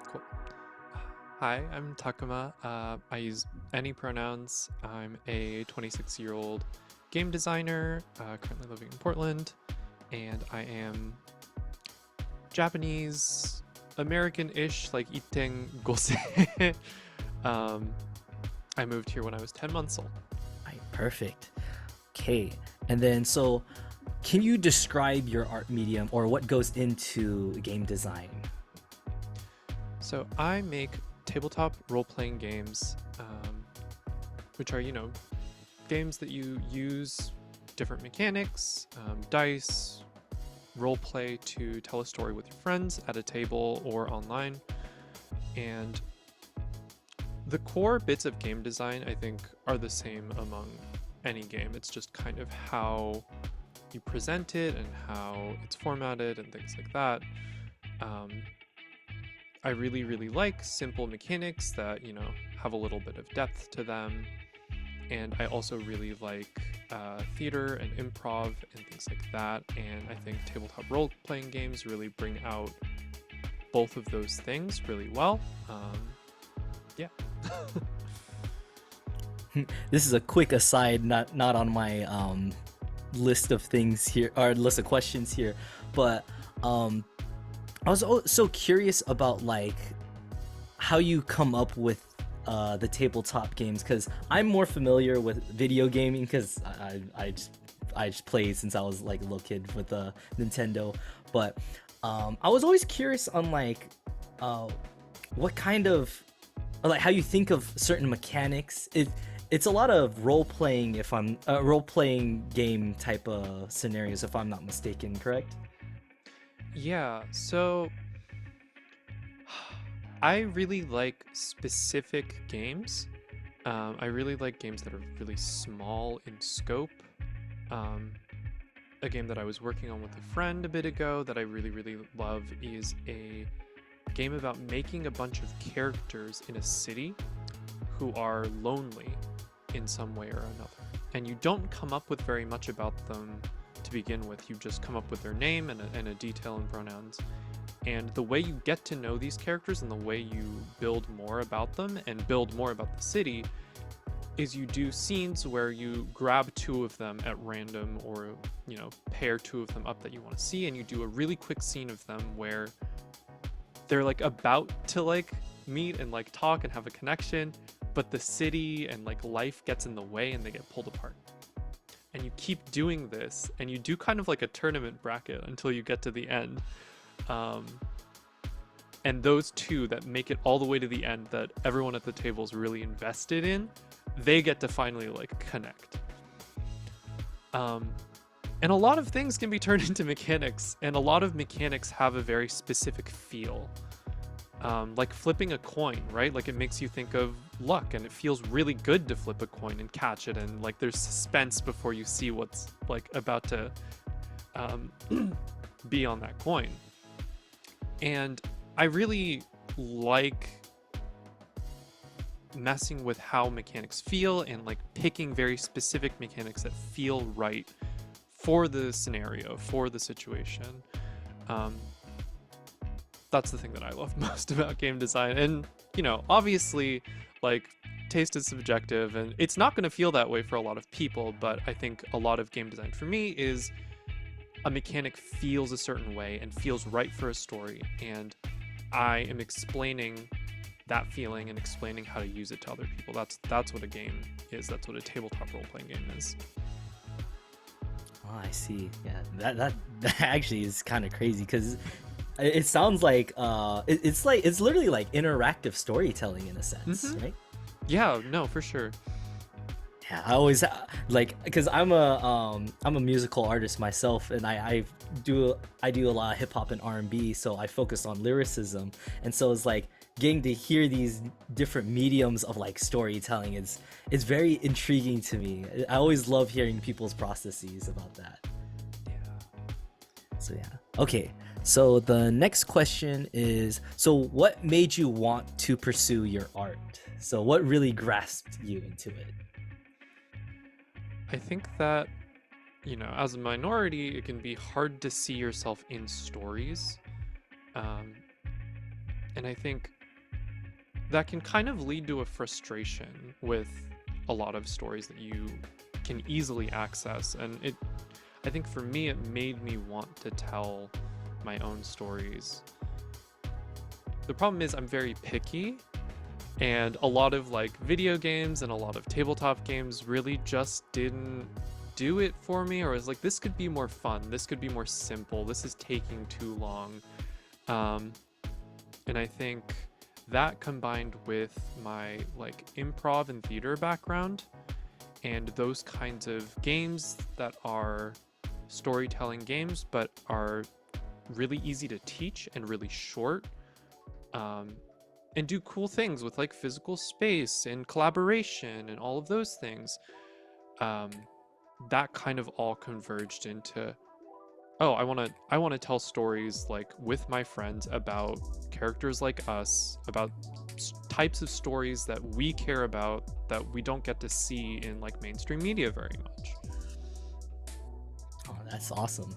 Cool. Hi, I'm Takuma. I use any pronouns. I'm a 26-year-old game designer, currently living in Portland, and I am Japanese, American-ish, like Itten Gose. um, I moved here when I was 10 months old. Right, perfect. Okay. And then, so can you describe your art medium or what goes into game design? So I make tabletop role-playing games, which are, games that you use different mechanics, dice, role play to tell a story with your friends at a table or online. And the core bits of game design, I think, are the same among any game. It's just kind of how you present it and how it's formatted and things like that. Um, I really, really like simple mechanics that, have a little bit of depth to them. And I also really like theater and improv and things like that. And I think tabletop role playing games really bring out both of those things really well. Yeah. This is a quick aside, not on my list of things here or list of questions here, but I was so curious about like how you come up with the tabletop games because I'm more familiar with video gaming because I just played since I was like a little kid with the Nintendo, but I was always curious on like what kind of like how you think of certain mechanics. It's a lot of role playing if I'm role playing game type of scenarios if I'm not mistaken, correct? Yeah. So I really like specific games. I really like games that are really small in scope. Um, a game that I was working on with a friend a bit ago that I really, really love is a game about making a bunch of characters in a city who are lonely in some way or another. And you don't come up with very much about them to begin with. You just come up with their name and a detail and pronouns. And the way you get to know these characters and the way you build more about them and build more about the city is you do scenes where you grab two of them at random or, pair two of them up that you want to see, and you do a really quick scene of them where they're like about to like meet and like talk and have a connection, but the city and like life gets in the way and they get pulled apart. And you keep doing this and you do kind of like a tournament bracket until you get to the end. And those two that make it all the way to the end that everyone at the table is really invested in, they get to finally like connect. And a lot of things can be turned into mechanics, and a lot of mechanics have a very specific feel. Like flipping a coin, right? Like it makes you think of luck, and it feels really good to flip a coin and catch it, and like there's suspense before you see what's like about to be on that coin. And I really like messing with how mechanics feel and like picking very specific mechanics that feel right for the scenario, for the situation. That's the thing that I love most about game design. And, obviously, like, taste is subjective and it's not going to feel that way for a lot of people, but I think a lot of game design for me is a mechanic feels a certain way and feels right for a story, and I am explaining that feeling and explaining how to use it to other people. That's what a game is. That's what a tabletop role-playing game is. Oh, I see. Yeah, that actually is kind of crazy because it sounds like it's literally like interactive storytelling in a sense, Mm-hmm. right? Yeah, no, for sure. Yeah, I always like because I'm a musical artist myself, and I do a lot of hip hop and R&B, so I focus on lyricism, and so it's like getting to hear these different mediums of like storytelling is very intriguing to me. I always love hearing people's processes about that. Yeah. So yeah. Okay. So the next question is, so what made you want to pursue your art? So what really grasped you into it? I think that, as a minority, it can be hard to see yourself in stories. And I think that can kind of lead to a frustration with a lot of stories that you can easily access. And I think for me, it made me want to tell my own stories. The problem is I'm very picky, and a lot of like video games and a lot of tabletop games really just didn't do it for me, or was like, this could be more fun, this could be more simple, this is taking too long. And I think that combined with my like improv and theater background and those kinds of games that are storytelling games but are really easy to teach and really short, and do cool things with like physical space and collaboration and all of those things, that kind of all converged into, oh, I want to tell stories like with my friends about characters like us, about types of stories that we care about that we don't get to see in like mainstream media very much. Oh, that's awesome.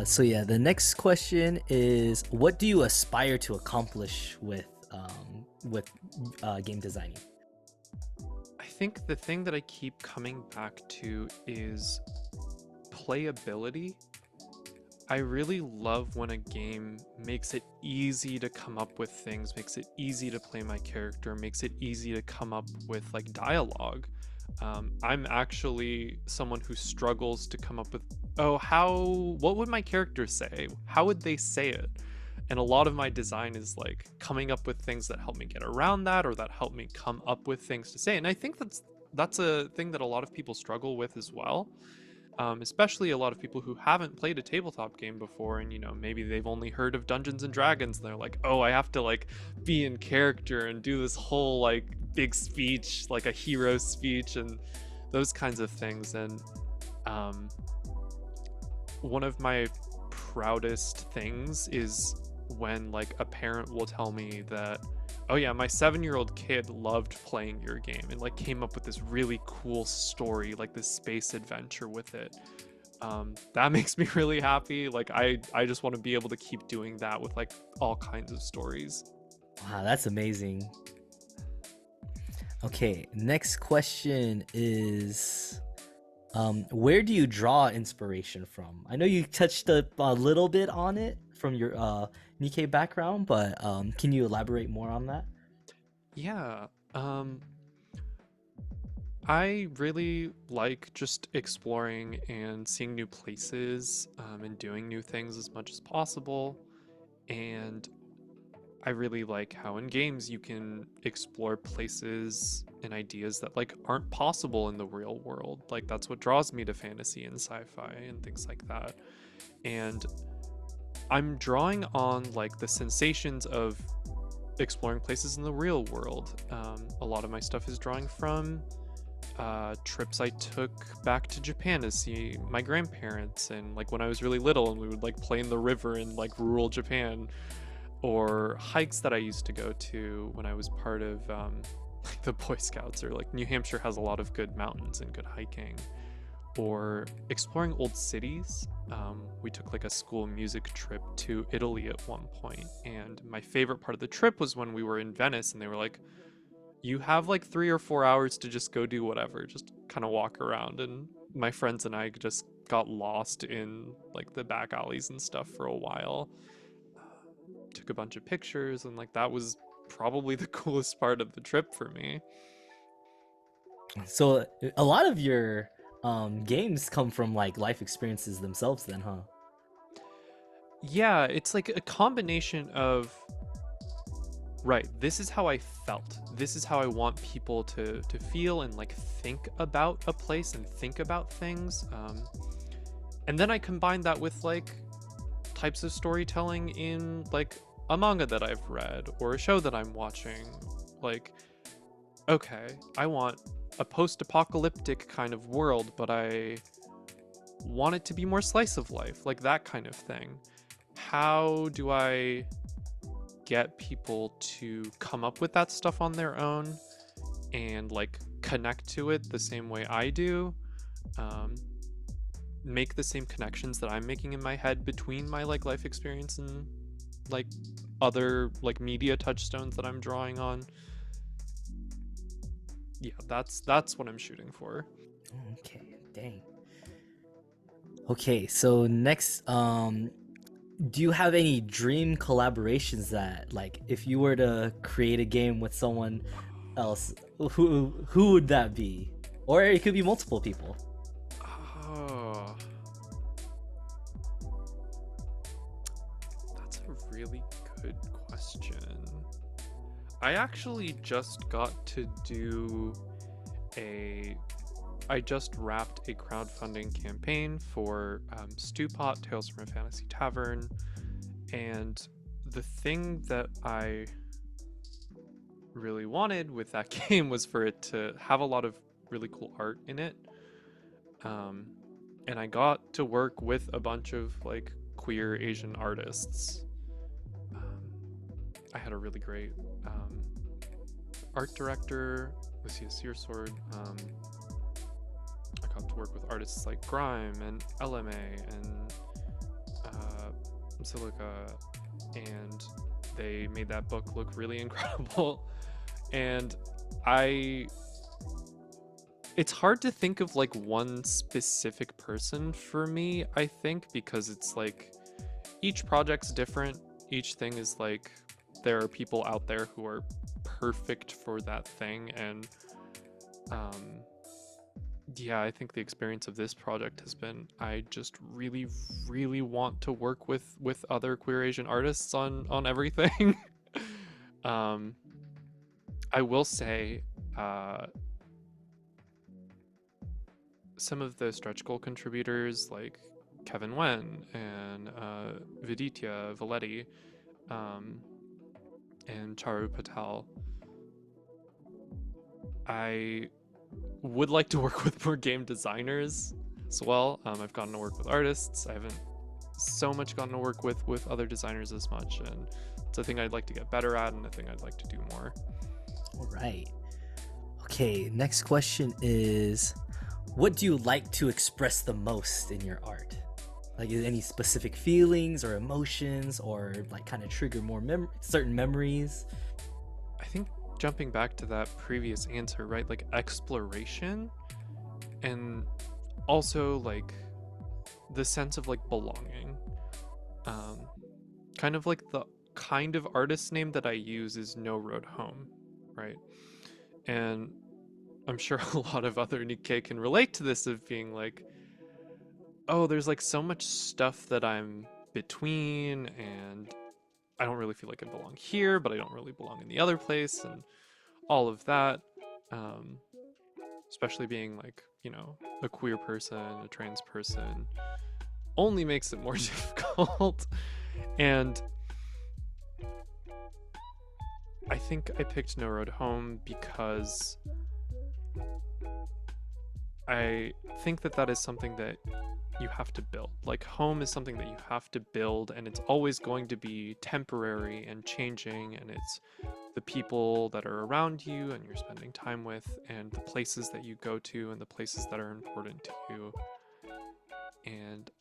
So yeah, the next question is, what do you aspire to accomplish with game designing? I think the thing that I keep coming back to is playability. I really love when a game makes it easy to come up with things, makes it easy to play my character, makes it easy to come up with like dialogue. I'm actually someone who struggles to come up with, what would my character say? How would they say it? And a lot of my design is like coming up with things that help me get around that, or that help me come up with things to say. And I think that's a thing that a lot of people struggle with as well. Especially a lot of people who haven't played a tabletop game before, and maybe they've only heard of Dungeons and Dragons, and they're like, oh, I have to like be in character and do this whole like big speech, like a hero speech, and those kinds of things. And one of my proudest things is when like a parent will tell me that, oh yeah, my 7-year-old kid loved playing your game and like came up with this really cool story, like this space adventure with it. That makes me really happy. Like I just want to be able to keep doing that with like all kinds of stories. Wow, that's amazing. Okay, next question is, where do you draw inspiration from? I know you touched a little bit on it from your Nikkei background, but can you elaborate more on that? Yeah. I really like just exploring and seeing new places, and doing new things as much as possible. And I really like how in games you can explore places and ideas that like aren't possible in the real world. Like that's what draws me to fantasy and sci-fi and things like that. And I'm drawing on like the sensations of exploring places in the real world. A lot of my stuff is drawing from trips I took back to Japan to see my grandparents, and like when I was really little and we would like play in the river in like rural Japan, or hikes that I used to go to when I was part of like the Boy Scouts, or like New Hampshire has a lot of good mountains and good hiking, or exploring old cities. We took like a school music trip to Italy at one point, and my favorite part of the trip was when we were in Venice and they were like, you have like 3 or 4 hours to just go do whatever, just kind of walk around. And my friends and I just got lost in like the back alleys and stuff for a while. Took a bunch of pictures, and like that was probably the coolest part of the trip for me. So a lot of your games come from like life experiences themselves then, huh? Yeah, it's like a combination of, right, this is how I felt, this is how I want people to feel and like think about a place and think about things, and then I combine that with like types of storytelling in like a manga that I've read or a show that I'm watching. Like, okay, I want a post-apocalyptic kind of world, but I want it to be more slice of life, like that kind of thing. How do I get people to come up with that stuff on their own and like connect to it the same way I do? Make the same connections that I'm making in my head between my like life experience and like other like media touchstones that I'm drawing on. Yeah, that's what I'm shooting for. Okay, dang. Okay, so next, do you have any dream collaborations that, like, if you were to create a game with someone else, who would that be? Or it could be multiple people. Oh, that's a really good question. I actually just got to do a I just wrapped a crowdfunding campaign for Stewpot Tales from a Fantasy Tavern, and the thing that I really wanted with that game was for it to have a lot of really cool art in it. Um, and I got to work with a bunch of like queer Asian artists. Um, I had a really great art director, Lucia Searsword. I got to work with artists like Grime and LMA and Silica, and they made that book look really incredible. And I it's hard to think of like one specific person for me, I think, because it's like each project's different. Each thing is like there are people out there who are perfect for that thing, and um yeah, I think the experience of this project has been I just really really want to work with other queer Asian artists on everything. um I will say some of the stretch goal contributors like Kevin Wen and Viditya Valetti, um, and Charu Patel, I would like to work with more game designers as well. I've gotten to work with artists. I haven't so much gotten to work with other designers as much, and it's a thing I'd like to get better at and a thing I'd like to do more. All right. Okay, next question is, what do you like to express the most in your art? Like, is any specific feelings or emotions, or like kind of trigger more certain memories? I think jumping back to that previous answer, right? Like exploration, and also like the sense of like belonging. Um, Kind of like the kind of artist name that I use is No Road Home, right? And I'm sure a lot of other Nikkei can relate to this of being like, oh, there's like so much stuff that I'm between, and I don't really feel like I belong here, but I don't really belong in the other place, and all of that. Um, Especially being like, you know, a queer person, a trans person, only makes it more difficult. And I think I picked No Road Home because I think that that is something that you have to build. Like, home is something that you have to build, and it's always going to be temporary and changing, and it's the people that are around you and you're spending time with, and the places that you go to, and the places that are important to you. And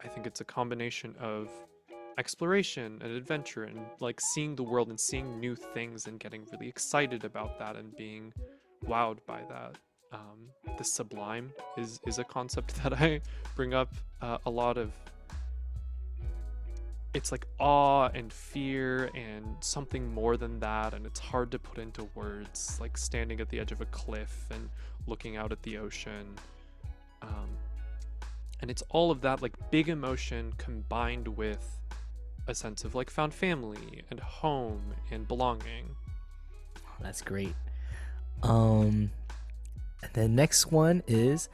I think it's a combination of exploration and adventure and like seeing the world and seeing new things and getting really excited about that and being wowed by that. The sublime is a concept that I bring up a lot of. It's like awe and fear and something more than that, and it's hard to put into words, like standing at the edge of a cliff and looking out at the ocean. And it's all of that like big emotion combined with a sense of like found family and home and belonging. That's great. And the next one is,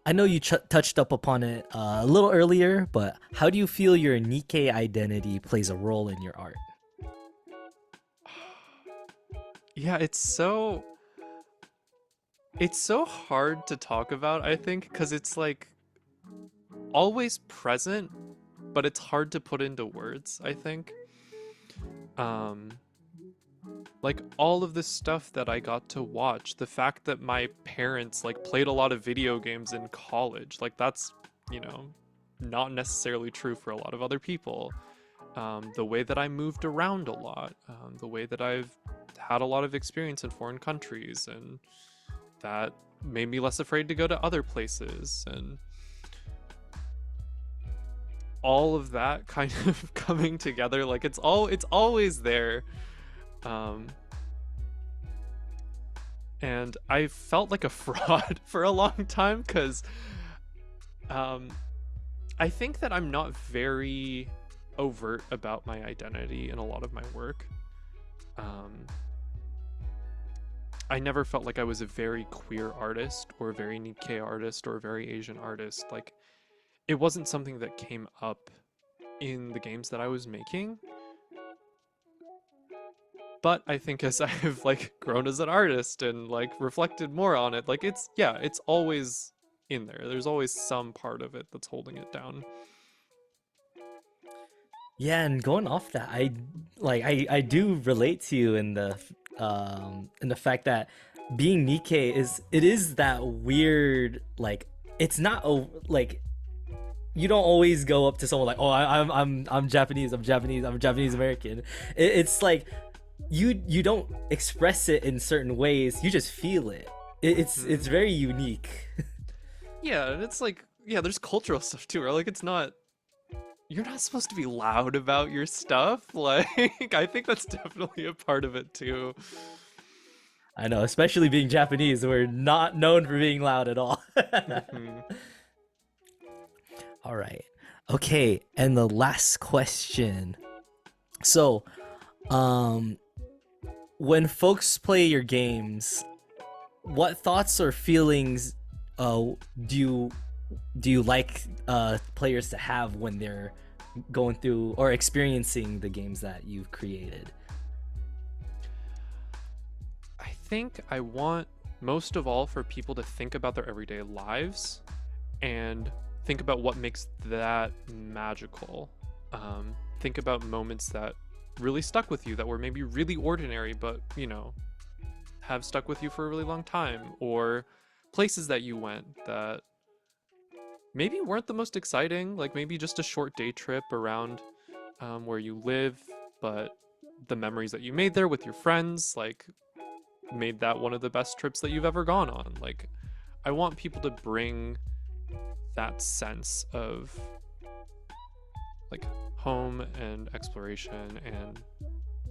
I know you touched up upon it a little earlier, but how do you feel your Nikkei identity plays a role in your art? Yeah, it's so hard to talk about, I think, because it's like always present, but it's hard to put into words, I think. Um like all of the stuff that I got to watch, the fact that my parents like played a lot of video games in college, like that's, you know, not necessarily true for a lot of other people. the way that I moved around a lot, the way that I've had a lot of experience in foreign countries, and that made me less afraid to go to other places, and all of that kind of coming together. Like it's always there. And I felt like a fraud for a long time because I think that I'm not very overt about my identity in a lot of my work. I never felt like I was a very queer artist or a very Nikkei artist or a very Asian artist. Like, it wasn't something that came up in the games that I was making. But I think as I've like grown as an artist and like reflected more on it, like it's always in there. There's always some part of it that's holding it down. Yeah, and going off that, I do relate to you in the fact that being Nikkei is that weird, like it's not like you don't always go up to someone like, oh, I'm Japanese, I'm Japanese American. It's like you don't express it in certain ways, you just feel it. It's very unique. Yeah, and it's like, yeah, there's cultural stuff too, right? Like you're not supposed to be loud about your stuff. Like, I think that's definitely a part of it too. I know, especially being Japanese, we're not known for being loud at all. All right. Okay, and the last question. So, when folks play your games, what thoughts or feelings do you like players to have when they're going through or experiencing the games that you've created? I think I want most of all for people to think about their everyday lives and think about what makes that magical. Think about moments that really stuck with you that were maybe really ordinary, but have stuck with you for a really long time, or places that you went that maybe weren't the most exciting, like maybe just a short day trip around where you live, but the memories that you made there with your friends like made that one of the best trips that you've ever gone on. Like, I want people to bring that sense of like home and exploration and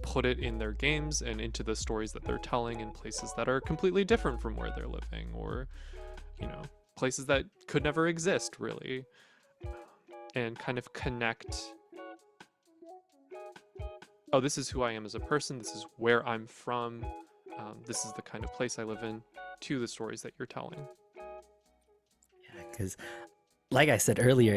put it in their games and into the stories that they're telling in places that are completely different from where they're living, or places that could never exist really, and kind of connect, oh, this is who I am as a person, this is where I'm from, this is the kind of place I live in, to the stories that you're telling. Yeah, because like I said earlier,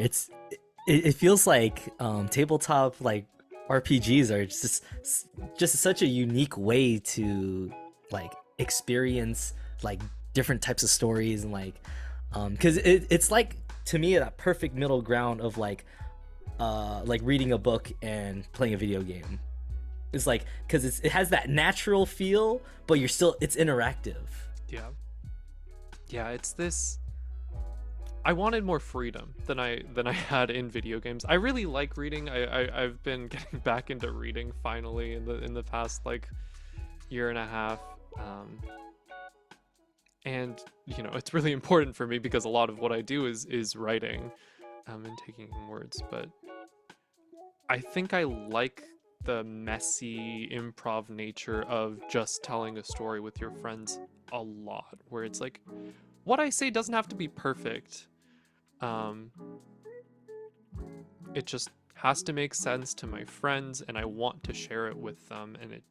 it feels like tabletop like RPGs are just such a unique way to like experience like different types of stories, and like because it's like, to me, that perfect middle ground of like reading a book and playing a video game. It's like, because it has that natural feel, but it's interactive. Yeah, it's this, I wanted more freedom than I had in video games. I really like reading. I've been getting back into reading finally in the past like year and a half. And it's really important for me because a lot of what I do is writing and taking in words. But I think I like the messy improv nature of just telling a story with your friends a lot, where it's like, what I say doesn't have to be perfect. It just has to make sense to my friends, and I want to share it with them, and it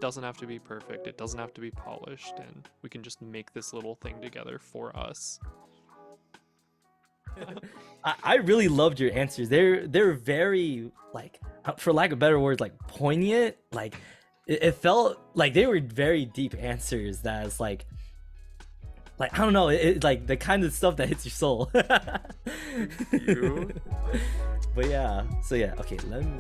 doesn't have to be perfect, it doesn't have to be polished, and we can just make this little thing together for us. I really loved your answers. They're very, like, for lack of better words, like poignant. Like it felt like they were very deep answers that's like I don't know, it like the kind of stuff that hits your soul. Thank you. But yeah, so yeah, okay, let me